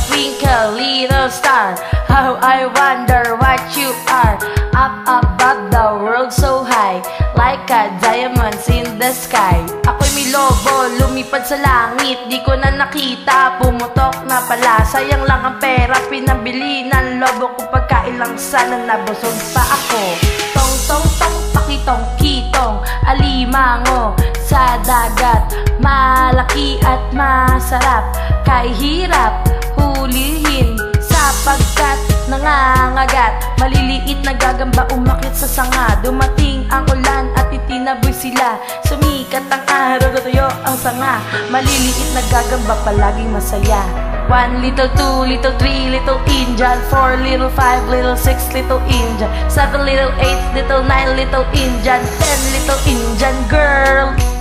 twinkle, twinkle, little star, how I wonder what you are. Up above the world so high, like a diamond in the sky. Ako'y may lobo, lumipad sa langit, di ko na nakita, pumutok na pala. Sayang lang ang pera, pinabili ng lobo ko, pagkain lang sana, nabusog pa ako. Tong tong tong, pakitong kitong, alimango sa dagat, malaki at masarap, kay hirap hulihin sapagkat nangangagat. Maliliit na gagamba umakit sa sanga, dumating ang ulan at itinaboy sila. Sumikat ang araw, natuyo ang sanga, maliliit na gagamba palaging masaya. 1 little 2 little 3 little Indian, 4 little 5 little 6 little Indian, 7 little 8 little 9 little Indian, 10 little Indian girl.